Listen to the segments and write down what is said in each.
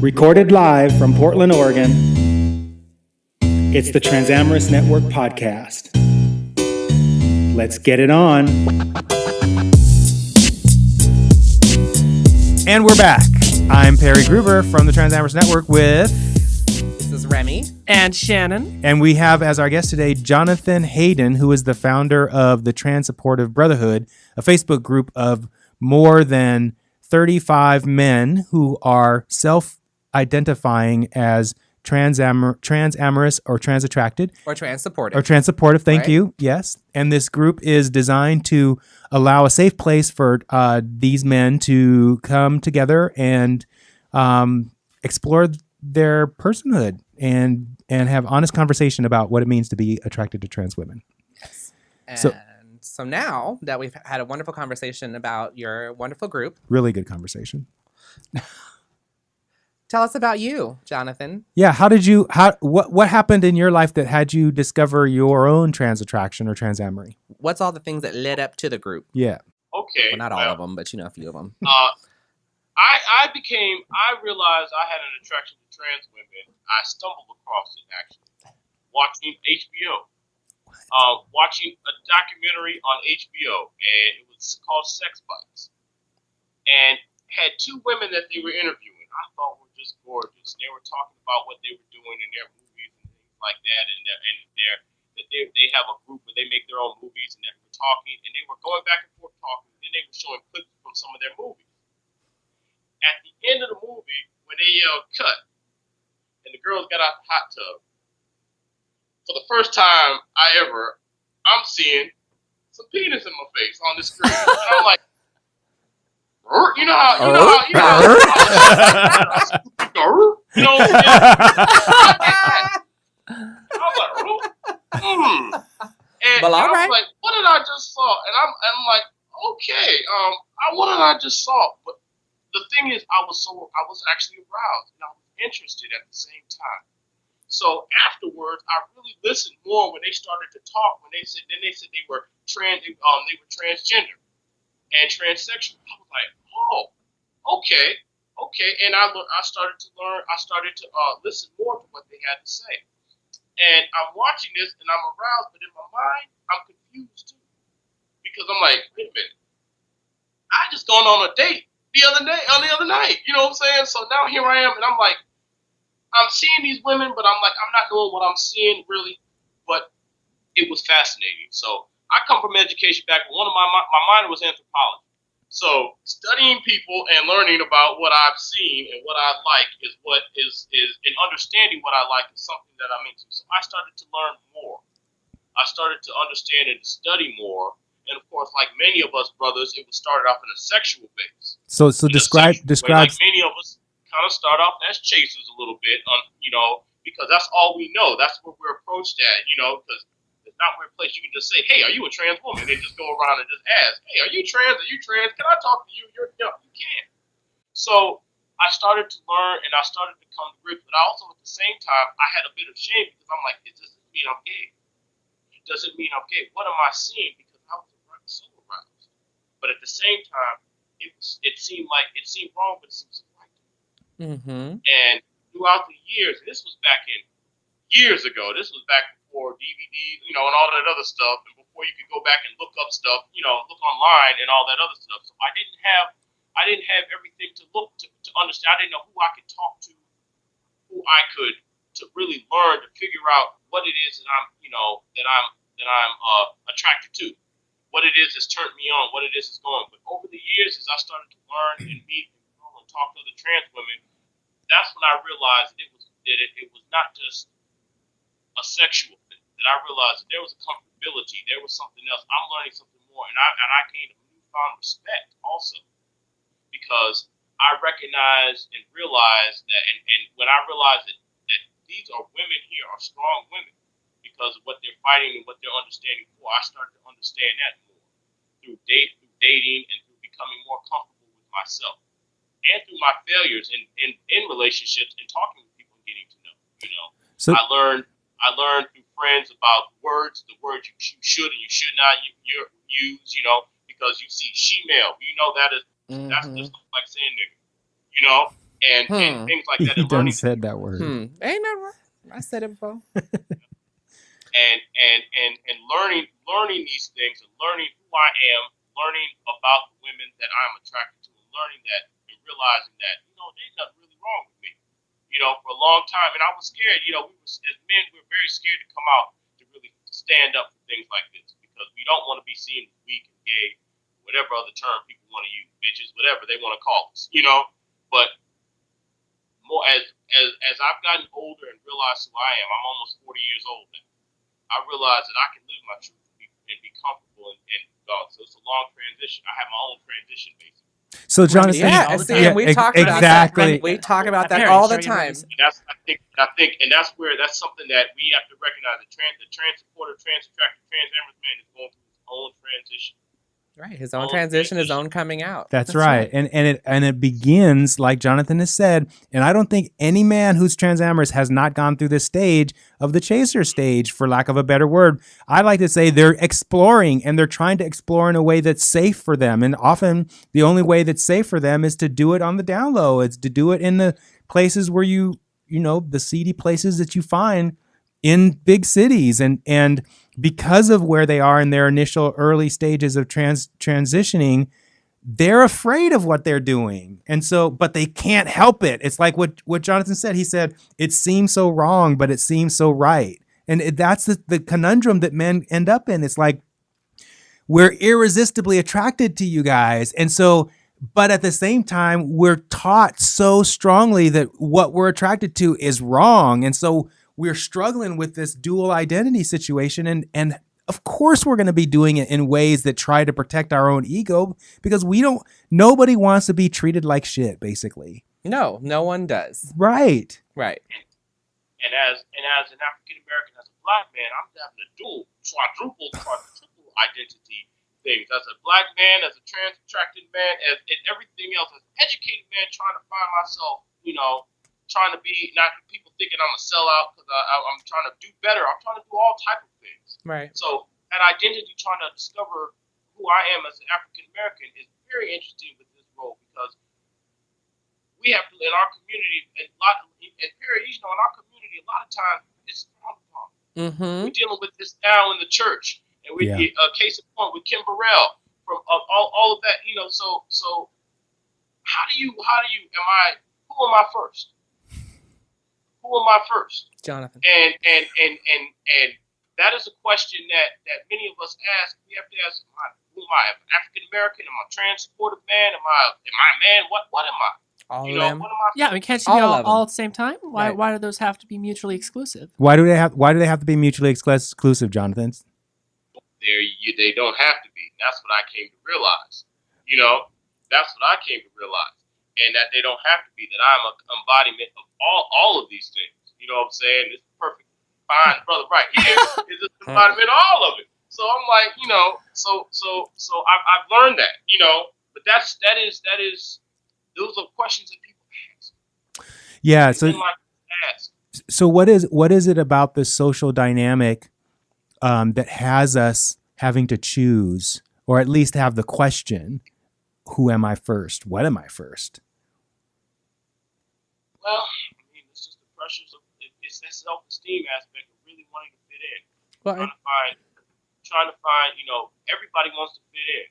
Recorded live from Portland, Oregon, it's the Transamorous Network podcast. Let's get it on. And we're back. I'm Perry Gruber from the Transamorous Network with... This is Remy. And Shannon. And we have as our guest today, Jonathan Hayden, who is the founder of the Trans Supportive Brotherhood, a Facebook group of more than 35 men who are self-identifying as transamorous or trans-attracted. Or trans-supportive. Or trans-supportive, thank right? you, yes. And this group is designed to allow a safe place for these men to come together and explore their personhood and have honest conversation about what it means to be attracted to trans women. Yes. And so now that we've had a wonderful conversation about your wonderful group. Really good conversation. Tell us about you, Jonathan. Yeah, what happened in your life that had you discover your own trans attraction or transamory? What's all the things that led up to the group? Yeah. Okay. Well, not all of them, but you know a few of them. I realized I had an attraction to trans women. I stumbled across it actually, watching HBO. Watching a documentary on HBO, and it was called Sex Bites, and had two women that they were interviewing. I thought were just gorgeous. They were talking about what they were doing in their movies and things like that, they have a group where they make their own movies, and they were talking, and they were going back and forth talking, and then they were showing clips from some of their movies. At the end of the movie, when they yelled "cut," and the girls got out the hot tub, for the first time I'm seeing some penis in my face on the screen. And I'm like, you know how, and Well, all right. I'm like, what did I just saw? And I'm like, okay, what did I just saw? But the thing is, I was actually aroused and I was interested at the same time. So afterwards, I really listened more when they started to talk. When they said they were transgender and transsexual. I was like, oh, okay. And I started to learn. I started to listen more to what they had to say. And I'm watching this, and I'm aroused, but in my mind, I'm confused too, because I'm like, wait a minute, I just gone on a date the other night. You know what I'm saying? So now here I am, and I'm like, I'm seeing these women, but I'm like, I'm not knowing what I'm seeing really, but it was fascinating. So I come from education background. One of my minor was anthropology. So studying people and learning about what I've seen and what I like is and understanding what I like is something that I'm into. So I started to learn more. I started to understand and study more. And of course, like many of us brothers, it was started off in a sexual base. So describe. Like many of us kind of start off as chasers a little bit, because that's all we know. That's where we're approached at, because it's not a place you can just say, hey, are you a trans woman? And just go around and just ask, hey, are you trans? Are you trans? Can I talk to you? You can't. So I started to learn and I started to come to grips, but I also at the same time, I had a bit of shame because I'm like, it doesn't mean I'm gay. It doesn't mean I'm gay. What am I seeing? Because I was so aroused. But at the same time, it seemed wrong, but it seemed so right. Mm-hmm. And throughout the years, and this was back in years ago, this was back before DVD, and all that other stuff, and before you could go back and look up stuff, look online and all that other stuff. So I didn't have everything to look to understand. I didn't know who I could talk to, who I could to really learn to figure out what it is that I'm attracted to, what it is that's turned me on, what it is that's going. But over the years, as I started to learn and meet and talk to other trans women, that's when I realized that it was not just a sexual thing. That I realized that there was a comfortability, there was something else. I'm learning something more, and I gained a newfound respect also, because I recognized and realized that, and when I realized that these are women here are strong women because of what they're fighting and what they're understanding for, I started to understand that more through dating and through becoming more comfortable with myself. And through my failures in relationships and talking with people and getting to know, So I learned through friends about the words you should and you should not use, because you see she-male, that is, that's just like saying nigga, and things like that, He and done learning said that word. Ain't never wrong. I said it before. and learning these things and learning who I am, learning about the women that I'm attracted to, and learning that and realizing that there's nothing really wrong with me. For a long time, and I was scared. We were as men, we were very scared to come out to really stand up for things like this because we don't want to be seen as weak and gay, whatever other term people want to use, bitches, whatever they want to call us. But more as I've gotten older and realized who I am, I'm almost 40 years old now. I realize that I can live my truth and be comfortable and God. So it's a long transition. I have my own transition basically. So Jonathan, Yeah, all the see, time. and we've talked about exactly. that. We talk about that Perry, all the show you time. movies. And that's that's something that we have to recognize. The trans supportive, trans attracted, transamorous man is going through his own transition. Right, his own transition, his own coming out. That's right. And it begins, like Jonathan has said, and I don't think any man who's transamorous has not gone through this stage of the chaser stage, for lack of a better word. I like to say they're exploring, and they're trying to explore in a way that's safe for them. And often the only way that's safe for them is to do it on the down low. It's to do it in the places where the seedy places that you find in big cities, and because of where they are in their initial early stages of transitioning, they're afraid of what they're doing. And so, but they can't help it. It's like what Jonathan said. He said, it seems so wrong, but it seems so right. And that's the conundrum that men end up in. It's like, we're irresistibly attracted to you guys. And so, but at the same time, we're taught so strongly that what we're attracted to is wrong. And so we're struggling with this dual identity situation. And of course we're going to be doing it in ways that try to protect our own ego, because nobody wants to be treated like shit, basically. No one does. Right. Right. And as an African American, as a black man, I'm having a dual, quadruple identity things. As a black man, as a trans attracted man, and everything else, as an educated man, trying to find myself, trying to be, not people thinking I'm a sellout because I'm trying to do better. I'm trying to do all type of things. Right. So that identity, trying to discover who I am as an African American, is very interesting with this role, because we have to, in our community, in our community, a lot of times it's frowned upon. Mm-hmm. We're dealing with this now in the church, and we case in point with Kim Burrell from all of that. So how do you who am I first? Who am I first? Jonathan. And that is a question that many of us ask. We have to ask, who am I? Am I African American? Am I a trans supportive man? Am I a man? What am I? All of them. What am I? Yeah, I mean, can't you be All of them. all at the same time? Why Right. why do those have to be mutually exclusive? Why do they have to be mutually exclusive, Jonathan? They don't have to be. That's what I came to realize. That's what I came to realize. And that they don't have to be, that I'm an embodiment of all of these things. You know what I'm saying? It's perfect. Fine, brother, right here is an embodiment of all of it. So I'm like, so I've learned that, but that is those are questions that people ask. Yeah. So what is it about the social dynamic that has us having to choose, or at least have the question, who am I first? What am I first? Well, I mean, it's just the pressures of it's that self-esteem aspect of really wanting to fit in. Well, Trying to find, everybody wants to fit in.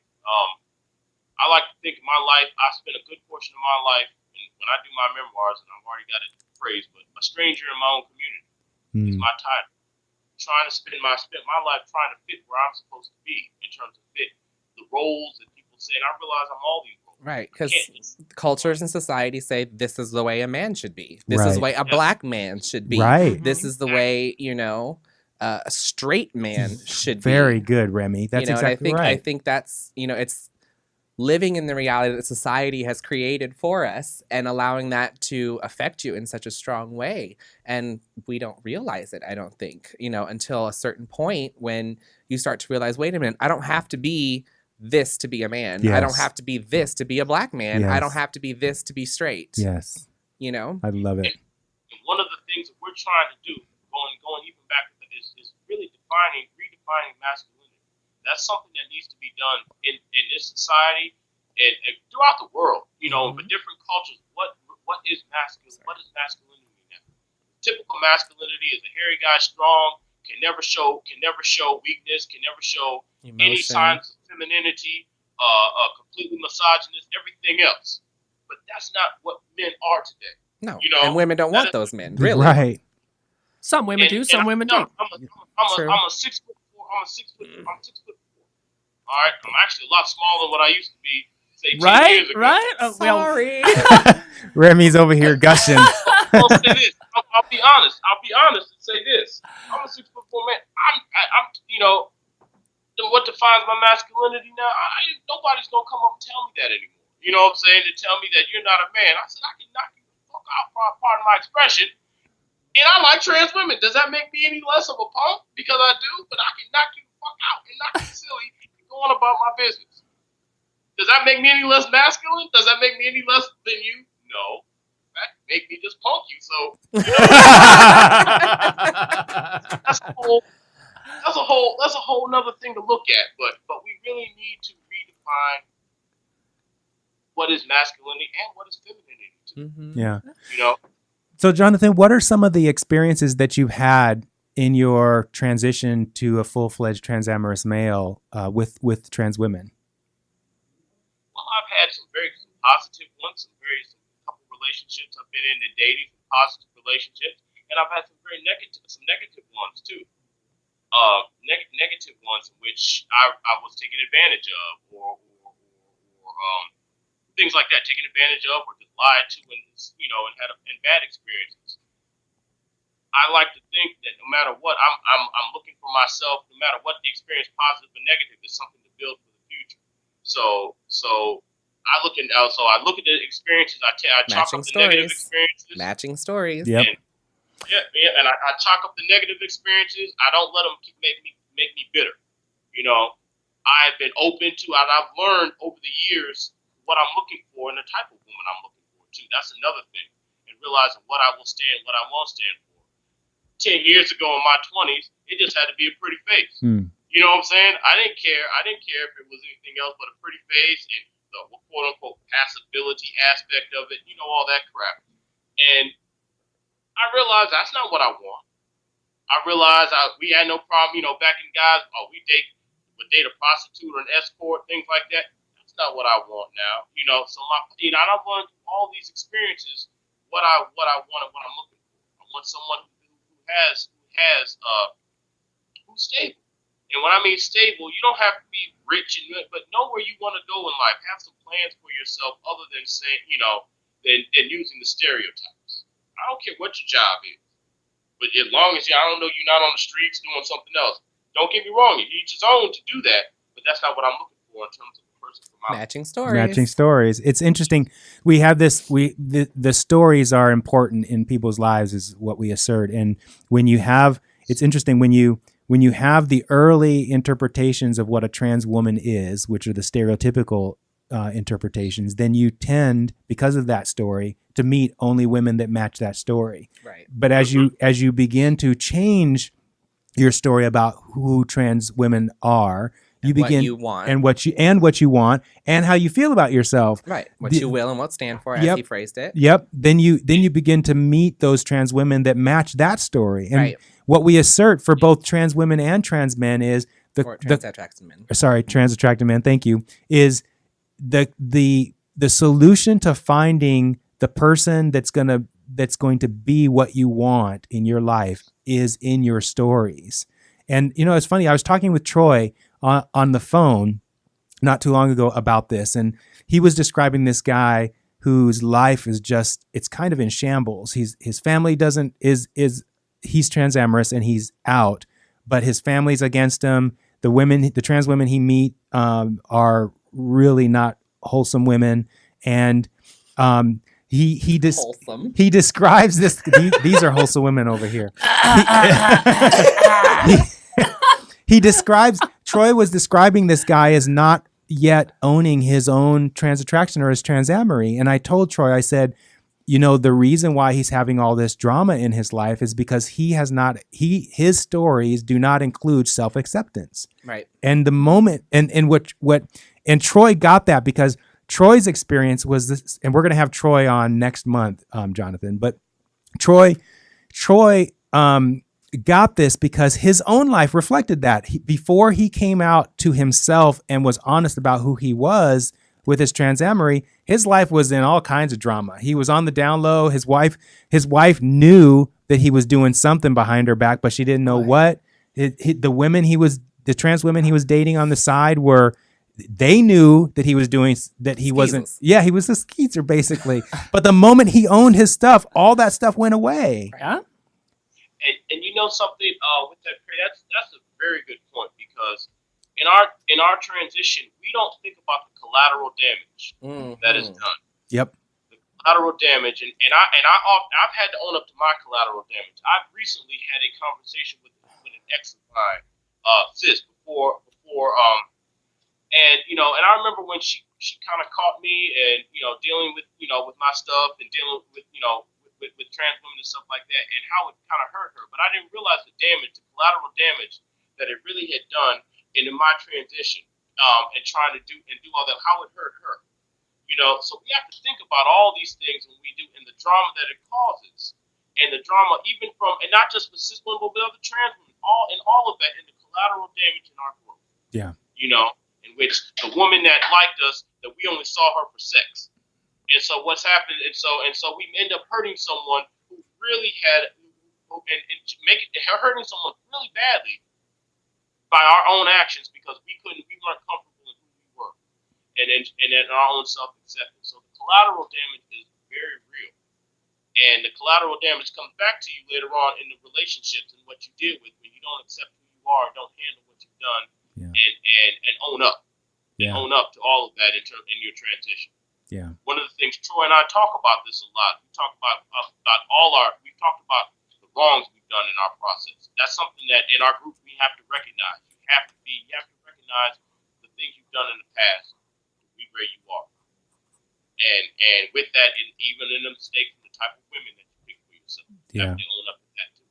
I like to think of my life, I spent a good portion of my life, and when I do my memoirs, and I've already got it phrased, but a stranger in my own community is my title. Trying to spend my life trying to fit where I'm supposed to be in terms of fit the roles that people say, and I realize I'm all these roles. Right, because cultures and society say this is the way a man should be. This is the way a black man should be. Right. This is the way, a straight man should be. Very good, Remy. That's exactly right. I think that's, it's living in the reality that society has created for us and allowing that to affect you in such a strong way. And we don't realize it, I don't think, until a certain point when you start to realize, wait a minute, I don't have to be this to be a man. Yes. I don't have to be this to be a black man. Yes. I don't have to be this to be straight. Yes. I love it. And one of the things that we're trying to do, going even back to this, is really redefining masculinity. That's something that needs to be done in this society and throughout the world, but different cultures. What what is masculine? What does masculinity mean now? Typical masculinity is a hairy guy, strong, can never show weakness, can never show any Emotion. signs of femininity, completely misogynist, everything else. But that's not what men are today. No, You know, and women don't want that those men, really. Right. Some women do, some women don't. I'm True. a 6 foot 4. I'm 6 foot 4. All right, I'm actually a lot smaller than what I used to be, say 10 years ago. Right? Sorry. Remy's over here gushing. I'll say this. I'll be honest. And say this. I'm a 6 foot 4 man. I'm what defines my masculinity now? Nobody's gonna come up and tell me that anymore. You know what I'm saying? To tell me that you're not a man. I said I can knock you the fuck out, pardon my expression. And I like trans women. Does that make me any less of a punk? Because I do, but I can knock you the fuck out and knock you silly and go on about my business. Does that make me any less masculine? Does that make me any less than you? No. That make me just punk you. So that's a whole nother thing to look at. But we really need to redefine what is masculinity and what is femininity too. Mm-hmm. Yeah. You know? So, Jonathan, what are some of the experiences that you've had in your transition to a full-fledged transamorous male with trans women? Well, I've had some positive ones, some couple relationships I've been in and dating, some positive relationships, and I've had some negative ones too. Negative ones in which I was taken advantage of, or things like that, taken advantage of, or just lied to, and had bad experiences. I like to think that no matter what, I'm looking for myself. No matter what the experience, positive or negative, is something to build for the future. So I look at the experiences. I chalk up the negative experiences. Matching stories. Yep. And I chalk up the negative experiences. I don't let them make me bitter. I've been open to, and I've learned over the years what I'm looking for and the type of woman I'm looking for too. That's another thing. And realizing what I will stand, what I won't stand for. 10 years ago in my 20s, it just had to be a pretty face. You know what I'm saying? I didn't care if it was anything else but a pretty face and the quote unquote passability aspect of it, all that crap. And I realized that's not what I want. I realized we had no problem, back in guys, we would date a prostitute or an escort, things like that. That's not what I want now. So I don't want all these experiences, what I want and what I'm looking for. I want someone who's stable. And when I mean stable, you don't have to be rich, but know where you want to go in life. Have some plans for yourself other than saying, than using the stereotypes. I don't care what your job is, but as long as I don't know you're not on the streets doing something else. Don't get me wrong, each his own to do that, but that's not what I'm looking for in terms of the person for my Matching stories. Matching stories. It's interesting. We have this. The stories are important in people's lives, is what we assert. And when you have, it's interesting when you have the early interpretations of what a trans woman is, which are the stereotypical interpretations, then you tend, because of that story, to meet only women that match that story. Right. But as you begin to change your story about who trans women are, you begin what you want. and what you want and how you feel about yourself. Right. What you will and won't stand for, as he phrased it. Yep. Then you begin to meet those trans women that match that story. And what we assert for both trans women and trans men is trans attracted men. Trans attracted men. Thank you. Is the solution to finding the person that's going to be what you want in your life is in your stories. And it's funny. I was talking with Troy on the phone not too long ago about this, and he was describing this guy whose life is it's kind of in shambles. His family he's transamorous and he's out, but his family's against him. The trans women he meet are really not wholesome women, and he describes this. These are wholesome women over here. Troy was describing this guy as not yet owning his own trans attraction or his transamory. And I told Troy, I said, the reason why he's having all this drama in his life is because his stories do not include self-acceptance. Right. And the moment, and Troy got that because Troy's experience was this, and we're going to have Troy on next month, Jonathan. But Troy got this because his own life reflected that. Before he came out to himself and was honest about who he was with his transamory, his life was in all kinds of drama. He was on the down low. His wife knew that he was doing something behind her back, but she didn't know what. The trans women he was dating on the side they knew that he was doing, that he wasn't. Yeah, he was a skeezer basically. But the moment he owned his stuff, all that stuff went away. Yeah. And you know something with that, that's a very good point, because in our transition, we don't think about the collateral damage that is done. Yep. The collateral damage, and I've had to own up to my collateral damage. I've recently had a conversation with an ex of mine, sis, before and and I remember when she kind of caught me and dealing with with my stuff and dealing with with trans women and stuff like that, and how it kind of hurt her. But I didn't realize the collateral damage that it really had done in my transition, and trying to do all that, how it hurt her. So we have to think about all these things when we do, and the drama that it causes, and the drama even from, and not just for cis women, but other trans women, all of that, and the collateral damage in our growth. Yeah. In which the woman that liked us, that we only saw her for sex. And so what's happened, and so we end up hurting someone who really hurting someone really badly by our own actions, because we weren't comfortable in who we were, and in our own self-acceptance. So the collateral damage is very real, and the collateral damage comes back to you later on in the relationships and what you deal with when you don't accept who you are, don't handle what you've done, and own up, own up to all of that in your transition. Yeah. One of the things Troy and I talk about this a lot. We talk about we've talked about the wrongs we've done in our process. That's something that in our group we have to recognize. You have to recognize the things you've done in the past to be where you are. And with that, even in the mistakes and the type of women that you pick for yourself, you have to own up to that too.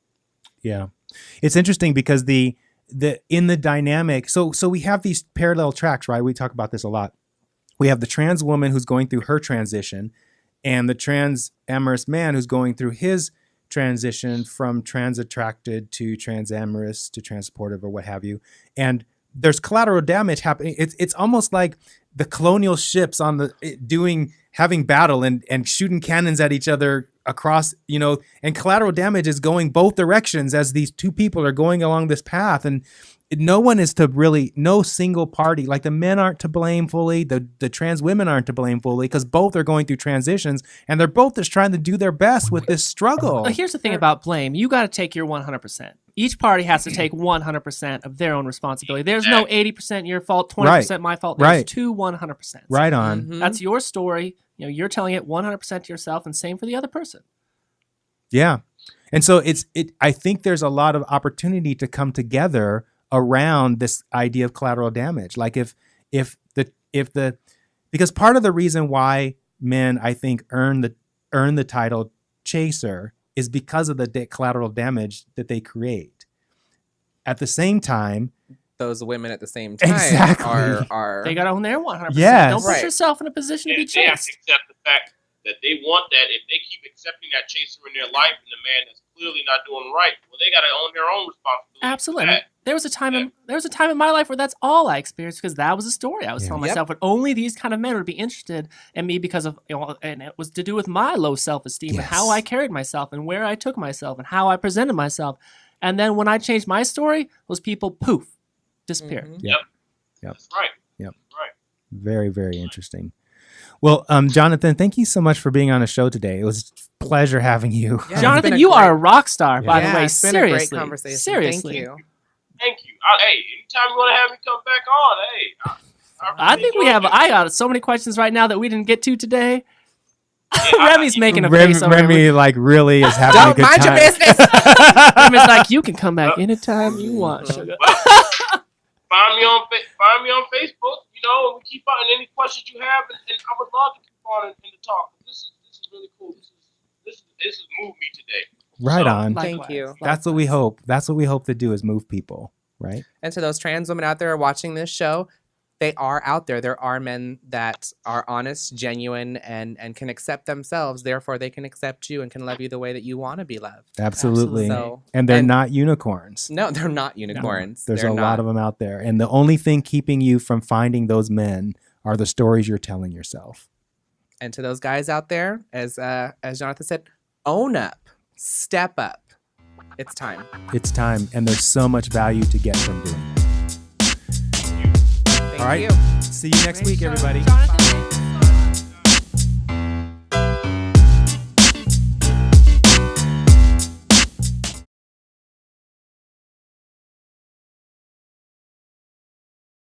Yeah. It's interesting because in the dynamic, so we have these parallel tracks, right? We talk about this a lot. We have the trans woman who's going through her transition, and the trans amorous man who's going through his transition from trans attracted to trans amorous to trans supportive or what have you. And there's collateral damage happening. It's almost like the colonial ships having battle and shooting cannons at each other across, and collateral damage is going both directions as these two people are going along this path. And no single party, like the men aren't to blame fully, the trans women aren't to blame fully, because both are going through transitions and they're both just trying to do their best with this struggle. Well, here's the thing about blame. You got to take your 100%. Each party has to take 100% of their own responsibility. There's no 80% your fault, 20% my fault. There's two 100%. Right on. Mm-hmm. That's your story. You're telling it 100% to yourself, and same for the other person. Yeah. And so I think there's a lot of opportunity to come together around this idea of collateral damage. Like because part of the reason why men, I think, earn the title chaser is because of the collateral damage that they create. At the same time, those women at the same time are they got to own their 100%. Yes. Don't put yourself in a position to be They have to chased. accept the fact that they want that. If they keep accepting that chaser in their life and the man that's clearly not doing right, well, they got to own their own responsibility. Absolutely. For that. There was a time in my life where that's all I experienced, because that was a story I was telling myself. But only these kind of men would be interested in me because of, and it was to do with my low self-esteem and how I carried myself and where I took myself and how I presented myself. And then when I changed my story, those people poof, disappeared. Mm-hmm. Yep. That's right. Yep. That's right. Very, very interesting. Well, Jonathan, thank you so much for being on the show today. It was a pleasure having you. Yeah, Jonathan, you are a rock star, by the way. It's been Seriously. a great conversation. Seriously. Thank you. Thank you. Hey, anytime you want to have me come back on, hey. I think I got so many questions right now that we didn't get to today. Remy's making a face over Remy there. really is having a Don't good mind time. your business. Remy's like, you can come back anytime you want, sugar. Find me on Facebook, and we keep on any questions you have, and I would love to keep on and to talk. This is really cool. This has moved me today. Right on. Thank you. That's what we hope. That's what we hope to do, is move people, right? And to those trans women out there watching this show, they are out there. There are men that are honest, genuine, and can accept themselves. Therefore, they can accept you and can love you the way that you want to be loved. Absolutely. So, and they're not unicorns. No, they're not unicorns. There's they're a not. lot of them out there. And the only thing keeping you from finding those men are the stories you're telling yourself. And to those guys out there, as Jonathan said, own up, step up. It's time. It's time. And there's so much value to get from doing it. Thank All right. you. See you next week, everybody. Jonathan.